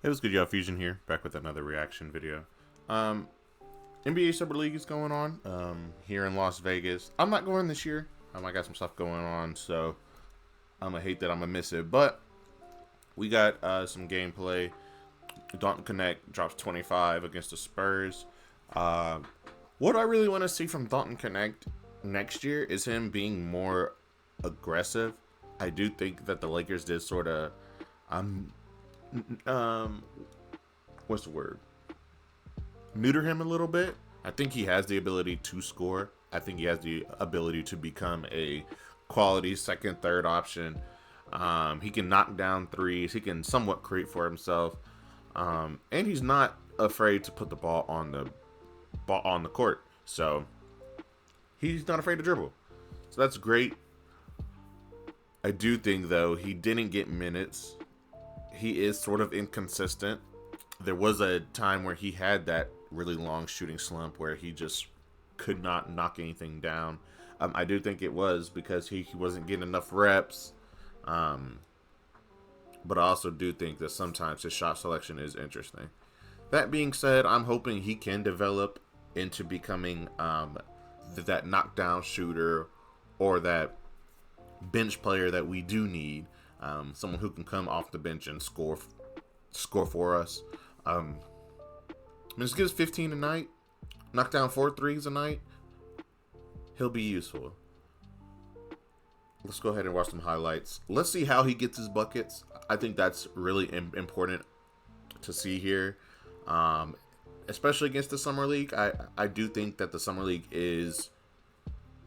Hey, what's good, y'all? Fuzion here, back with another reaction video. NBA Summer League is going on here in Las Vegas. I'm not going this year. I got some stuff going on, so I'm gonna hate that I'm gonna miss it. But we got some gameplay. Dalton Knecht drops 25 against the Spurs. What I really want to see from Dalton Knecht next year is him being more aggressive. I do think that the Lakers did sort of what's the word? Neuter him a little bit. I think he has the ability to score. I think he has the ability to become a quality second, third option. He can knock down threes. He can somewhat create for himself. And he's not afraid to put the ball on the court. So he's not afraid to dribble. So that's great. I do think, though, he didn't get minutes. He is sort of inconsistent. There was a time where he had that really long shooting slump where he just could not knock anything down. I do think it was because he wasn't getting enough reps. But I also do think that sometimes his shot selection is interesting. That being said, I'm hoping he can develop into becoming that knockdown shooter or that bench player that we do need. Someone who can come off the bench and score for us. Just gives 15 a night, knock down 4 threes a night. He'll be useful. Let's go ahead and watch some highlights. Let's see how he gets his buckets. I think that's really important to see here, especially against the Summer League. I do think that the Summer League is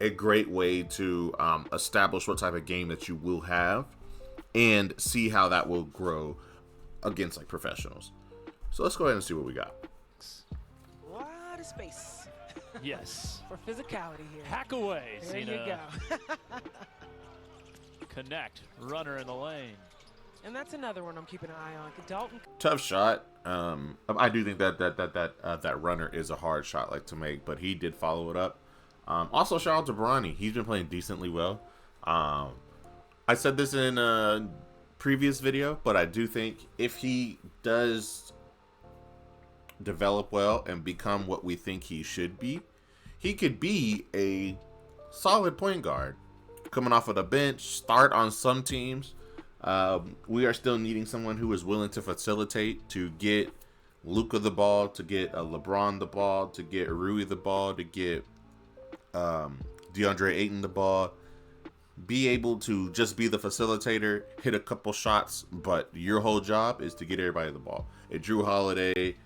a great way to establish what type of game that you will have and see how that will grow against like professionals. So let's go ahead and see what we got. A lot of space. Yes. For physicality here. Hack away. There you go. Knecht, runner in the lane. And that's another one I'm keeping an eye on. Dalton. Tough shot. I do think that runner is a hard shot like to make, but he did follow it up. Also, shout out to Bronny. He's been playing decently well. I said this in a previous video, but I do think if he does develop well and become what we think he should be, he could be a solid point guard. Coming off of the bench, start on some teams. We are still needing someone who is willing to facilitate, to get Luka the ball, to get LeBron the ball, to get Rui the ball, to get DeAndre Ayton the ball. Be able to just be the facilitator, hit a couple shots, but your whole job is to get everybody the ball. A Drew Holiday,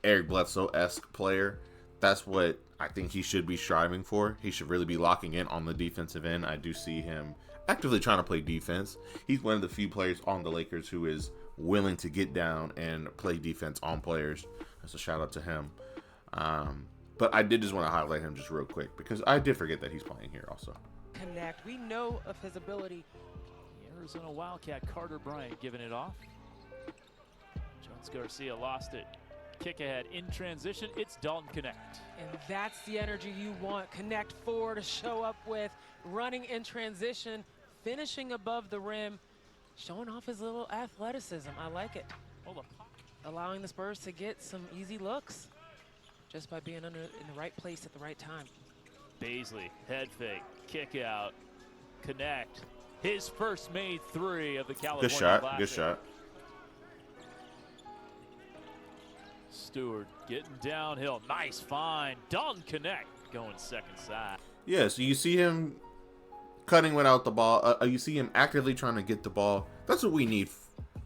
Eric Bledsoe-esque player. That's what I think he should be striving for. He should really be locking in on the defensive end. I do see him actively trying to play defense. He's one of the few players on the Lakers who is willing to get down and play defense on players. That's a shout out to him. But I did just want to highlight him just real quick because I did forget that he's playing here also. Knecht. We know of his ability. The Arizona Wildcat Carter Bryant giving it off. Jones Garcia lost it. Kick ahead in transition. It's Dalton Knecht. And that's the energy you want. Knecht 4 to show up with. Running in transition. Finishing above the rim. Showing off his little athleticism. I like it. Allowing the Spurs to get some easy looks just by being in the right place at the right time. Baisley, head fake, kick out. Knecht, his first made 3 of the California Classic. Good shot. Stewart getting downhill. Nice find. Dalton Knecht going second side. Yeah, so you see him cutting without the ball. You see him actively trying to get the ball. That's what we need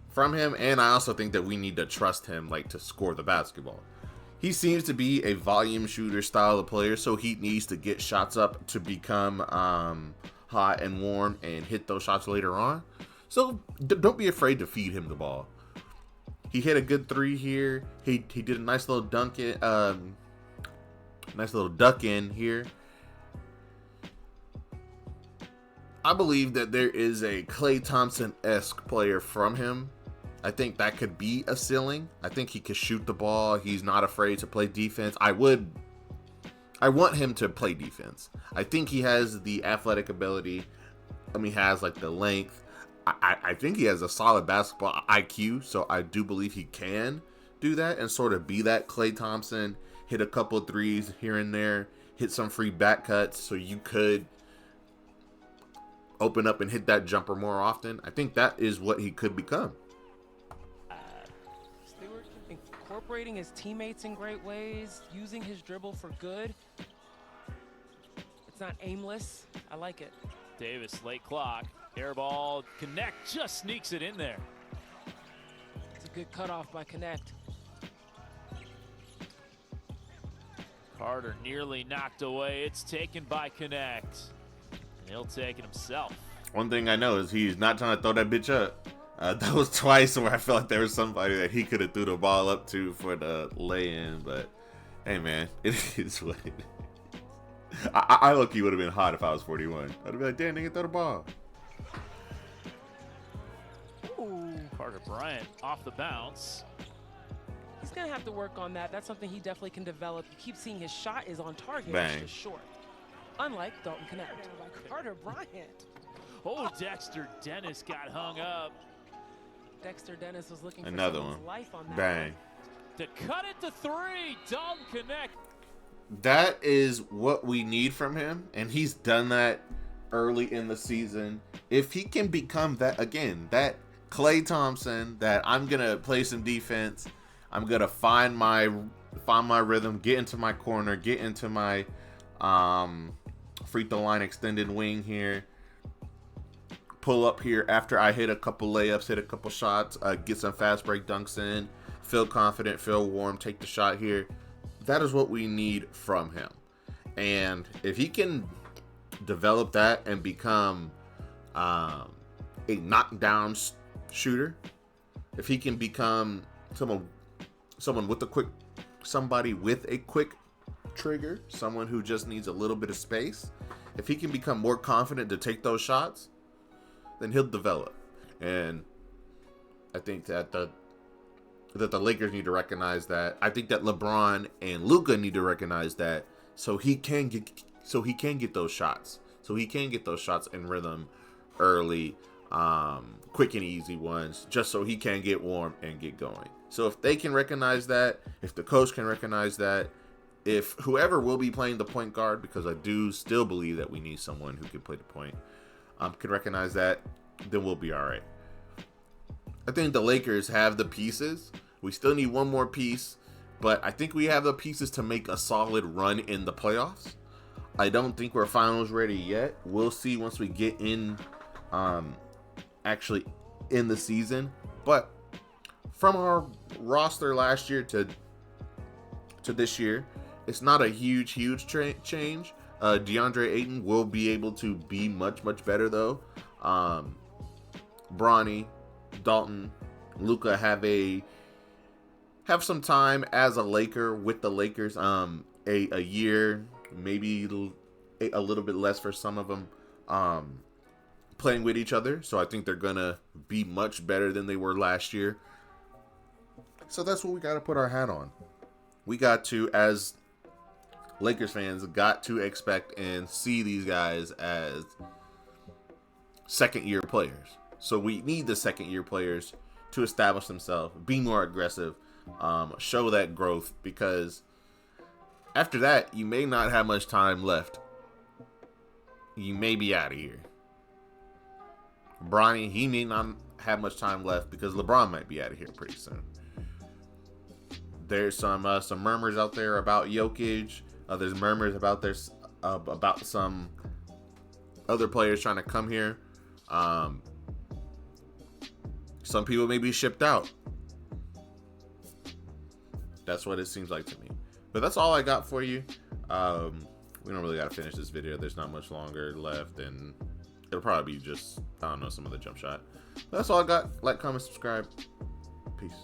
from him, and I also think that we need to trust him like to score the basketball. He seems to be a volume shooter style of player, so he needs to get shots up to become hot and warm and hit those shots later on. So don't be afraid to feed him the ball. He hit a good 3 here. He did a nice little duck in here. I believe that there is a Klay Thompson-esque player from him. I think that could be a ceiling. I think he could shoot the ball. He's not afraid to play defense. I want him to play defense. I think he has the athletic ability. He has like the length. I think he has a solid basketball IQ, so I do believe he can do that and sort of be that Klay Thompson, hit a couple of threes here and there, hit some free back cuts so you could open up and hit that jumper more often. I think that is what he could become. Stewart incorporating his teammates in great ways, using his dribble for good. It's not aimless. I like it. Davis, late clock. Air ball. Knecht just sneaks it in there. It's a good cutoff by Knecht. Carter nearly knocked away. It's taken by Knecht. And he'll take it himself. One thing I know is he's not trying to throw that bitch up. That was twice where I felt like there was somebody that he could have threw the ball up to for the lay-in. But, hey, man, it is what it is. I look-key would have been hot if I was 41. I'd be like, damn, nigga, throw the ball. Ooh. Carter Bryant off the bounce. He's going to have to work on that. That's something he definitely can develop. You keep seeing his shot is on target. Bang. It's just short. Unlike Dalton Knecht by Carter Bryant. Oh, Dexter Dennis got hung up. Dexter Dennis was looking Another for someone's one. life on that. Bang. To cut it to three, Dalton Knecht. That is what we need from him, and he's done that early in the season. If he can become that, again, that Klay Thompson, that I'm going to play some defense, I'm going to find my rhythm, get into my corner, get into my free throw line extended wing here, pull up here after I hit a couple layups, hit a couple shots, get some fast break dunks in, feel confident, feel warm, take the shot here. That is what we need from him. And if he can develop that and become a knockdown shooter, if he can become somebody with a quick trigger, someone who just needs a little bit of space, if he can become more confident to take those shots, then he'll develop. And I think that the Lakers need to recognize that. I think that LeBron and Luka need to recognize that, so he can get those shots. So he can get those shots in rhythm early, quick and easy ones, just so he can get warm and get going. So if they can recognize that, if the coach can recognize that, if whoever will be playing the point guard, because I do still believe that we need someone who can play the point, can recognize that, then we'll be all right. I think the Lakers have the pieces. We still need one more piece, but I think we have the pieces to make a solid run in the playoffs. I don't think we're finals ready yet. We'll see once we get in, actually in the season. But from our roster last year to this year, it's not a huge change. DeAndre Ayton will be able to be much better though. Bronny, Dalton, Luka have some time as a Laker with the Lakers. A year, maybe a little bit less for some of them, playing with each other. So I think they're gonna be much better than they were last year. So that's what we got to put our hat on. We got to, as Lakers fans, got to expect and see these guys as second-year players. So we need the second-year players to establish themselves, be more aggressive, show that growth, because after that, you may not have much time left. You may be out of here. Bronny, he may not have much time left because LeBron might be out of here pretty soon. There's some murmurs out there about Jokic. There's murmurs about some other players trying to come here. Some people may be shipped out. That's what it seems like to me. But that's all I got for you. We don't really got to finish this video. There's not much longer left, and it'll probably be just, I don't know, some other jump shot. But that's all I got. Like, comment, subscribe. Peace.